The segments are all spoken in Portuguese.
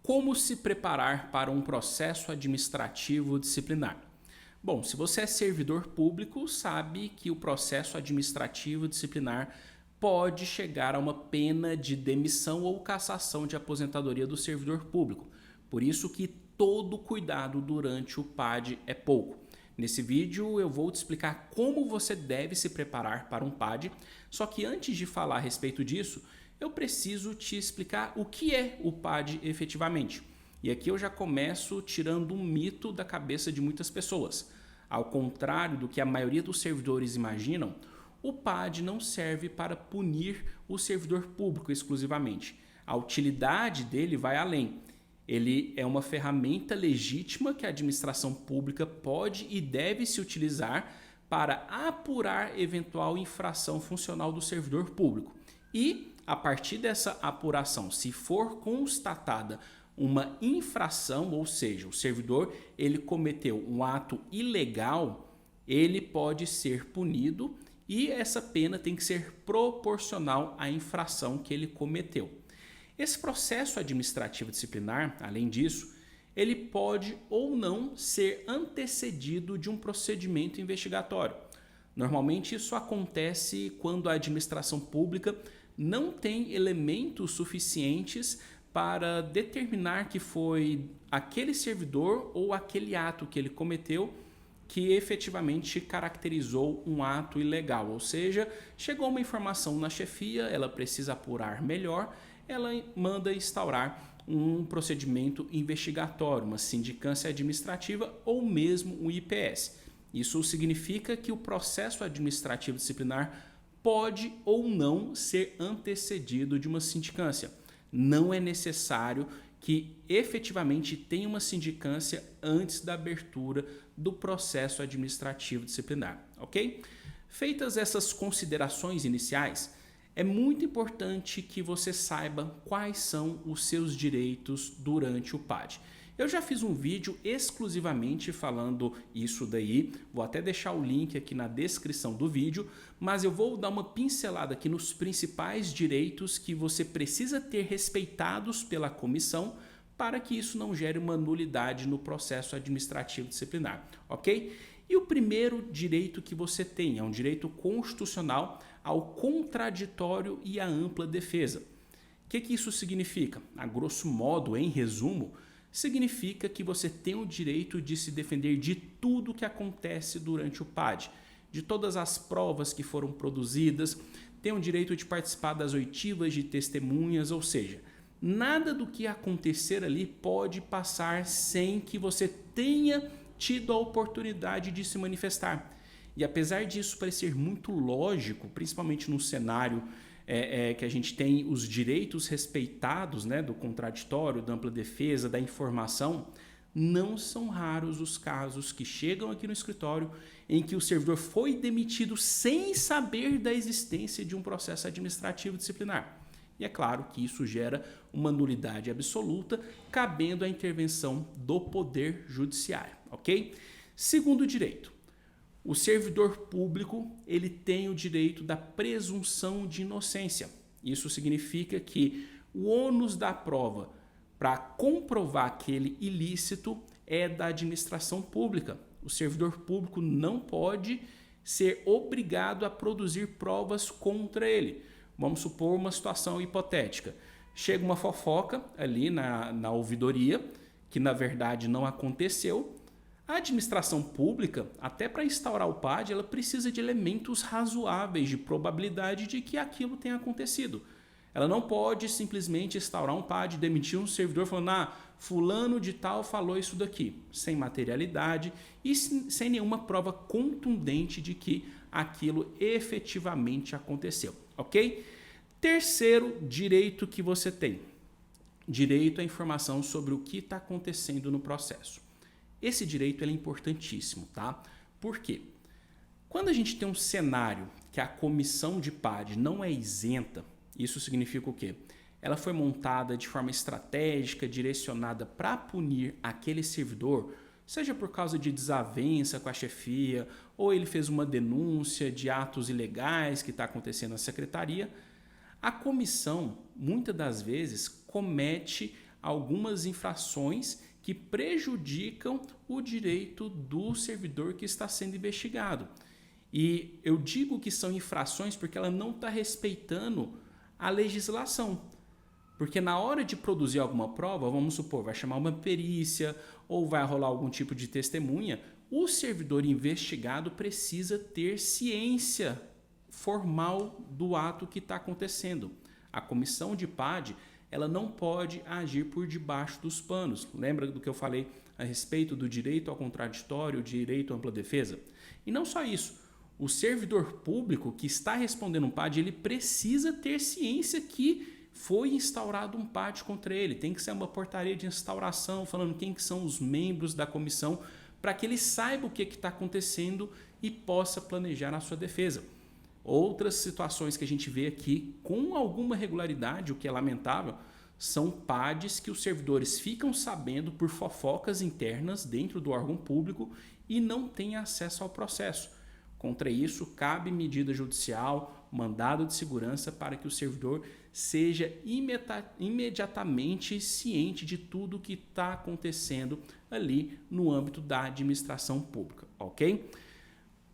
Como se preparar para um processo administrativo disciplinar? Bom, se você é servidor público, sabe que o processo administrativo disciplinar pode chegar a uma pena de demissão ou cassação de aposentadoria do servidor público. Por isso que todo cuidado durante o PAD é pouco. Nesse vídeo eu vou te explicar como você deve se preparar para um PAD, só que antes de falar a respeito disso, eu preciso te explicar o que é o PAD efetivamente. E aqui eu já começo tirando um mito da cabeça de muitas pessoas. Ao contrário do que a maioria dos servidores imaginam, o PAD não serve para punir o servidor público exclusivamente. A utilidade dele vai além. Ele é uma ferramenta legítima que a administração pública pode e deve se utilizar para apurar eventual infração funcional do servidor público. E, a partir dessa apuração, se for constatada uma infração, ou seja, o servidor ele cometeu um ato ilegal, ele pode ser punido e essa pena tem que ser proporcional à infração que ele cometeu. Esse processo administrativo disciplinar, além disso, ele pode ou não ser antecedido de um procedimento investigatório. Normalmente isso acontece quando a administração pública não tem elementos suficientes para determinar que foi aquele servidor ou aquele ato que ele cometeu que efetivamente caracterizou um ato ilegal. Ou seja, chegou uma informação na chefia, ela precisa apurar melhor, ela manda instaurar um procedimento investigatório, uma sindicância administrativa ou mesmo um IPS. Isso significa que o processo administrativo disciplinar pode ou não ser antecedido de uma sindicância. Não é necessário que efetivamente tenha uma sindicância antes da abertura do processo administrativo disciplinar, ok? Feitas essas considerações iniciais, é muito importante que você saiba quais são os seus direitos durante o PAD. Eu já fiz um vídeo exclusivamente falando isso daí, vou até deixar o link aqui na descrição do vídeo, mas eu vou dar uma pincelada aqui nos principais direitos que você precisa ter respeitados pela comissão para que isso não gere uma nulidade no processo administrativo disciplinar, ok? E o primeiro direito que você tem é um direito constitucional ao contraditório e à ampla defesa. O que isso significa? A grosso modo, em resumo, significa que você tem o direito de se defender de tudo que acontece durante o PAD, de todas as provas que foram produzidas, tem o direito de participar das oitivas de testemunhas, ou seja, nada do que acontecer ali pode passar sem que você tenha tido a oportunidade de se manifestar. E apesar disso parecer muito lógico, principalmente no cenário que a gente tem os direitos respeitados, né, do contraditório, da ampla defesa, da informação, não são raros os casos que chegam aqui no escritório em que o servidor foi demitido sem saber da existência de um processo administrativo disciplinar. E é claro que isso gera uma nulidade absoluta, cabendo a intervenção do Poder Judiciário, ok? Segundo direito, o servidor público ele tem o direito da presunção de inocência. Isso significa que o ônus da prova para comprovar aquele ilícito é da administração pública. O servidor público não pode ser obrigado a produzir provas contra ele. Vamos supor uma situação hipotética. Chega uma fofoca ali na ouvidoria, que na verdade não aconteceu. A administração pública, até para instaurar o PAD, ela precisa de elementos razoáveis de probabilidade de que aquilo tenha acontecido. Ela não pode simplesmente instaurar um PAD, demitir um servidor falando, fulano de tal falou isso daqui, sem materialidade e sem nenhuma prova contundente de que aquilo efetivamente aconteceu, ok? Terceiro direito que você tem, direito à informação sobre o que está acontecendo no processo. Esse direito é importantíssimo, tá? Por quê? Quando a gente tem um cenário que a comissão de PAD não é isenta, isso significa o quê? Ela foi montada de forma estratégica, direcionada para punir aquele servidor, seja por causa de desavença com a chefia, ou ele fez uma denúncia de atos ilegais que está acontecendo na secretaria, a comissão, muitas das vezes, comete algumas infrações que prejudicam o direito do servidor que está sendo investigado. E eu digo que são infrações porque ela não está respeitando a legislação. Porque na hora de produzir alguma prova, vamos supor, vai chamar uma perícia ou vai rolar algum tipo de testemunha, o servidor investigado precisa ter ciência formal do ato que está acontecendo. A comissão de PAD, ela não pode agir por debaixo dos panos. Lembra do que eu falei a respeito do direito ao contraditório, direito à ampla defesa? E não só isso, o servidor público que está respondendo um PAD, ele precisa ter ciência que foi instaurado um PAD contra ele. Tem que ser uma portaria de instauração falando quem que são os membros da comissão para que ele saiba o que está acontecendo e possa planejar a sua defesa. Outras situações que a gente vê aqui com alguma regularidade, o que é lamentável, são PADs que os servidores ficam sabendo por fofocas internas dentro do órgão público e não têm acesso ao processo. Contra isso, cabe medida judicial, mandado de segurança para que o servidor seja imediatamente ciente de tudo o que está acontecendo ali no âmbito da administração pública, ok?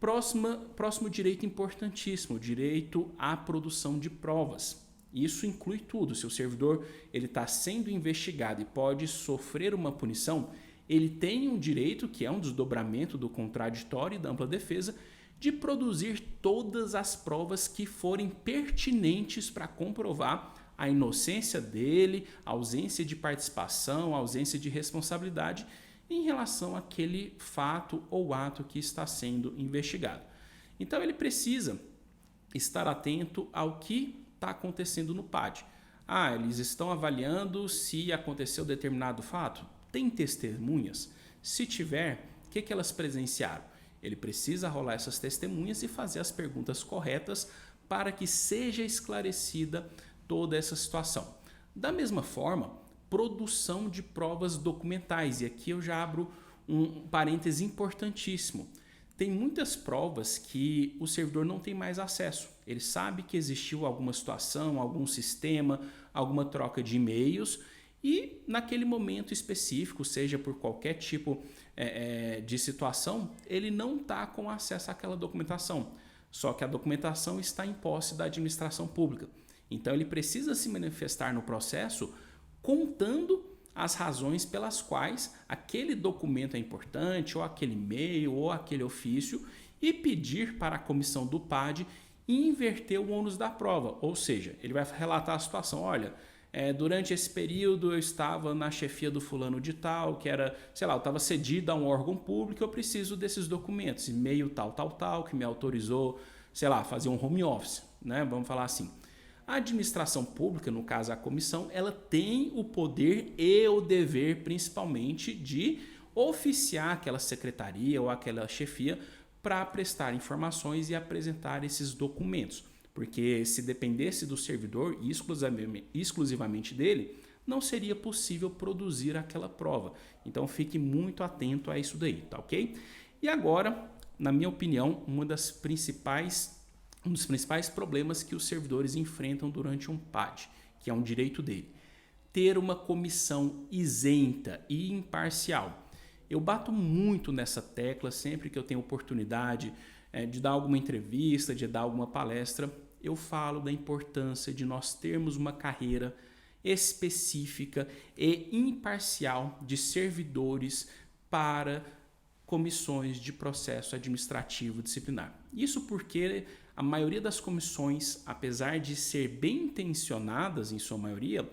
Próximo direito importantíssimo, o direito à produção de provas. Isso inclui tudo. Se o servidor está sendo investigado e pode sofrer uma punição, ele tem um direito, que é um desdobramento do contraditório e da ampla defesa, de produzir todas as provas que forem pertinentes para comprovar a inocência dele, a ausência de participação, a ausência de responsabilidade em relação àquele fato ou ato que está sendo investigado. Então ele precisa estar atento ao que está acontecendo no PAD. Eles estão avaliando se aconteceu determinado fato? Tem testemunhas? Se tiver, o que elas presenciaram? Ele precisa rolar essas testemunhas e fazer as perguntas corretas para que seja esclarecida toda essa situação. Da mesma forma, produção de provas documentais. E aqui eu já abro um parêntese importantíssimo. Tem muitas provas que o servidor não tem mais acesso. Ele sabe que existiu alguma situação, algum sistema, alguma troca de e-mails e naquele momento específico, seja por qualquer tipo de situação, ele não está com acesso àquela documentação. Só que a documentação está em posse da administração pública. Então ele precisa se manifestar no processo contando as razões pelas quais aquele documento é importante, ou aquele e-mail, ou aquele ofício, e pedir para a comissão do PAD inverter o ônus da prova. Ou seja, ele vai relatar a situação, olha, durante esse período eu estava na chefia do fulano de tal, que era, sei lá, eu estava cedido a um órgão público, eu preciso desses documentos, e-mail tal, que me autorizou, sei lá, fazer um home office, né? Vamos falar assim. A administração pública, no caso a comissão, ela tem o poder e o dever, principalmente, de oficiar aquela secretaria ou aquela chefia para prestar informações e apresentar esses documentos. Porque se dependesse do servidor e exclusivamente dele, não seria possível produzir aquela prova. Então fique muito atento a isso daí, tá ok? E agora, na minha opinião, um dos principais problemas que os servidores enfrentam durante um PAD, que é um direito dele, ter uma comissão isenta e imparcial. Eu bato muito nessa tecla sempre que eu tenho oportunidade de dar alguma entrevista, de dar alguma palestra, eu falo da importância de nós termos uma carreira específica e imparcial de servidores para comissões de processo administrativo disciplinar. Isso porque a maioria das comissões, apesar de ser bem intencionadas em sua maioria,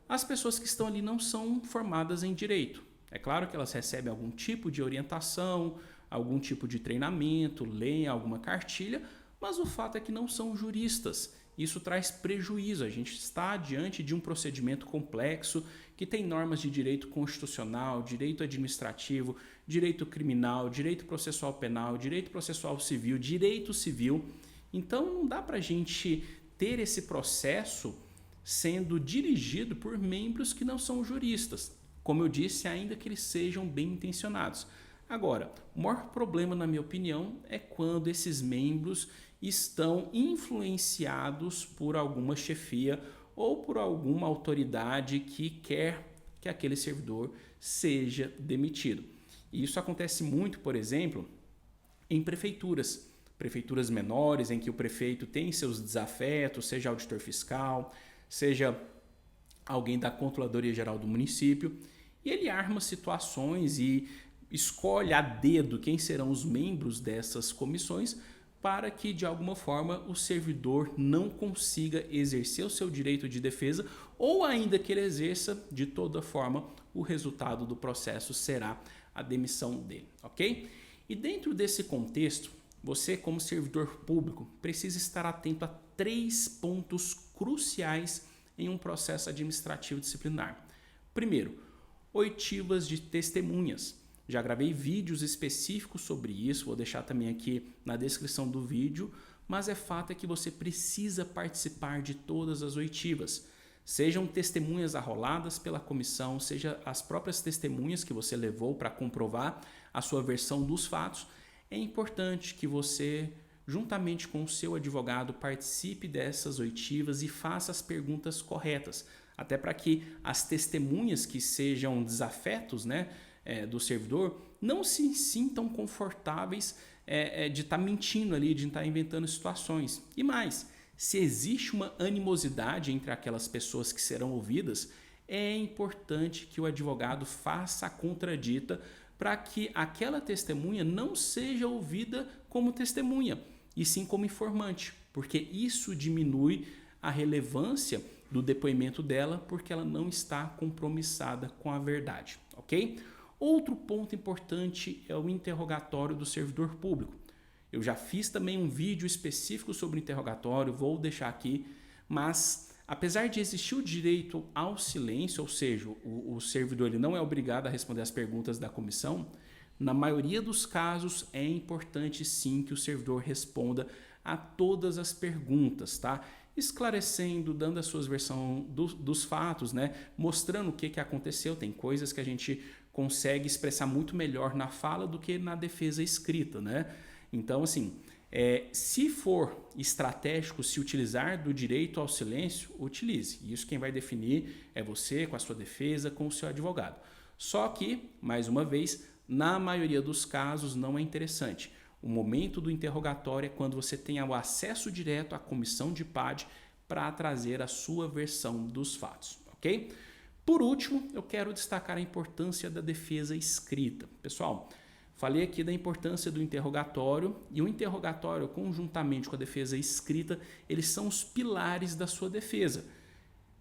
as pessoas que estão ali não são formadas em direito. É claro que elas recebem algum tipo de orientação, algum tipo de treinamento, leem alguma cartilha, mas o fato é que não são juristas. Isso traz prejuízo. A gente está diante de um procedimento complexo que tem normas de direito constitucional, direito administrativo, direito criminal, direito processual penal, direito processual civil, direito civil. Então não dá para a gente ter esse processo sendo dirigido por membros que não são juristas. Como eu disse, ainda que eles sejam bem intencionados. Agora, o maior problema, na minha opinião, é quando esses membros estão influenciados por alguma chefia ou por alguma autoridade que quer que aquele servidor seja demitido. E isso acontece muito, por exemplo, em prefeituras menores, em que o prefeito tem seus desafetos, seja auditor fiscal, seja alguém da Controladoria Geral do município, e ele arma situações e escolhe a dedo quem serão os membros dessas comissões para que, de alguma forma, o servidor não consiga exercer o seu direito de defesa, ou ainda que ele exerça, de toda forma, o resultado do processo será a demissão dele, ok? E dentro desse contexto, você, como servidor público, precisa estar atento a 3 pontos cruciais em um processo administrativo disciplinar. Primeiro, oitivas de testemunhas. Já gravei vídeos específicos sobre isso, vou deixar também aqui na descrição do vídeo, mas fato é que você precisa participar de todas as oitivas. Sejam testemunhas arroladas pela comissão, seja as próprias testemunhas que você levou para comprovar a sua versão dos fatos. É importante que você, juntamente com o seu advogado, participe dessas oitivas e faça as perguntas corretas, até para que as testemunhas que sejam desafetos, do servidor não se sintam confortáveis de estar mentindo ali, de estar inventando situações. E mais, se existe uma animosidade entre aquelas pessoas que serão ouvidas, é importante que o advogado faça a contradita para que aquela testemunha não seja ouvida como testemunha, e sim como informante, porque isso diminui a relevância do depoimento dela, porque ela não está compromissada com a verdade, ok? Outro ponto importante é o interrogatório do servidor público. Eu já fiz também um vídeo específico sobre o interrogatório, vou deixar aqui, mas apesar de existir o direito ao silêncio, ou seja, o servidor ele não é obrigado a responder as perguntas da comissão, na maioria dos casos é importante sim que o servidor responda a todas as perguntas, tá? Esclarecendo, dando a sua versão dos fatos, mostrando o que aconteceu. Tem coisas que a gente consegue expressar muito melhor na fala do que na defesa escrita, Então, assim, se for estratégico se utilizar do direito ao silêncio, utilize. Isso quem vai definir é você, com a sua defesa, com o seu advogado. Só que, mais uma vez, na maioria dos casos não é interessante. O momento do interrogatório é quando você tem o acesso direto à comissão de PAD para trazer a sua versão dos fatos, ok? Por último, eu quero destacar a importância da defesa escrita. Pessoal, falei aqui da importância do interrogatório, e o interrogatório, conjuntamente com a defesa escrita, eles são os pilares da sua defesa.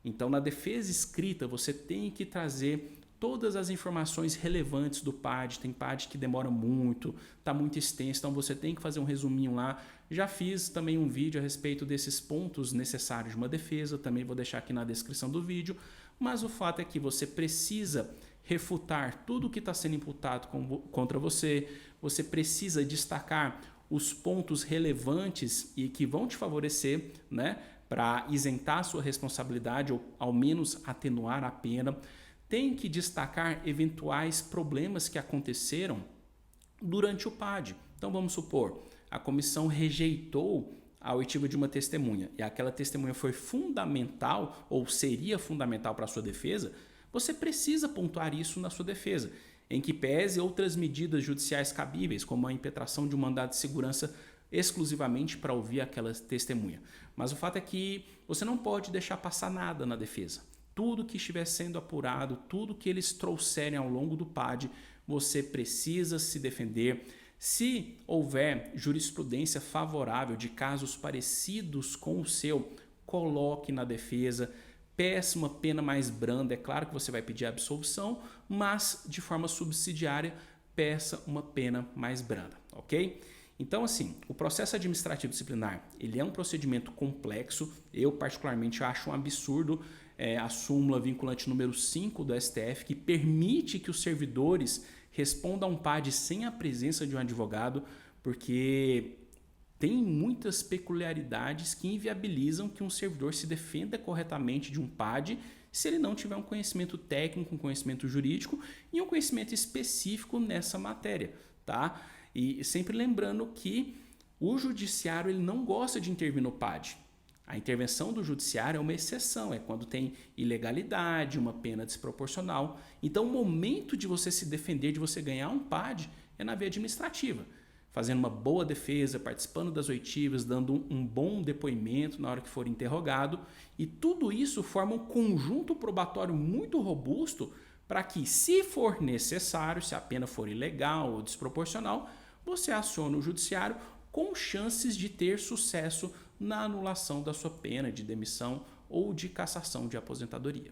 Então, na defesa escrita, você tem que trazer todas as informações relevantes do PAD. Tem PAD que demora muito, está muito extenso, então você tem que fazer um resuminho lá. Já fiz também um vídeo a respeito desses pontos necessários de uma defesa, também vou deixar aqui na descrição do vídeo, mas o fato é que você precisa refutar tudo o que está sendo imputado contra você, você precisa destacar os pontos relevantes e que vão te favorecer, para isentar a sua responsabilidade ou ao menos atenuar a pena. Tem que destacar eventuais problemas que aconteceram durante o PAD. Então vamos supor, a comissão rejeitou a oitiva de uma testemunha e aquela testemunha foi fundamental ou seria fundamental para a sua defesa, você precisa pontuar isso na sua defesa, em que pese outras medidas judiciais cabíveis, como a impetração de um mandado de segurança exclusivamente para ouvir aquela testemunha. Mas o fato é que você não pode deixar passar nada na defesa. Tudo que estiver sendo apurado, tudo que eles trouxerem ao longo do PAD, você precisa se defender. Se houver jurisprudência favorável de casos parecidos com o seu, coloque na defesa, peça uma pena mais branda. É claro que você vai pedir a absolvição, mas de forma subsidiária, peça uma pena mais branda, ok? Então, assim, o processo administrativo disciplinar, ele é um procedimento complexo. Eu, particularmente, acho um absurdo a súmula vinculante número 5 do STF, que permite que os servidores respondam a um PAD sem a presença de um advogado, porque tem muitas peculiaridades que inviabilizam que um servidor se defenda corretamente de um PAD se ele não tiver um conhecimento técnico, um conhecimento jurídico e um conhecimento específico nessa matéria, tá? E sempre lembrando que o judiciário ele não gosta de intervir no PAD. A intervenção do judiciário é uma exceção, é quando tem ilegalidade, uma pena desproporcional. Então, o momento de você se defender, de você ganhar um PAD, é na via administrativa, fazendo uma boa defesa, participando das oitivas, dando um bom depoimento na hora que for interrogado. E tudo isso forma um conjunto probatório muito robusto para que, se for necessário, se a pena for ilegal ou desproporcional, você acione o judiciário com chances de ter sucesso na anulação da sua pena de demissão ou de cassação de aposentadoria.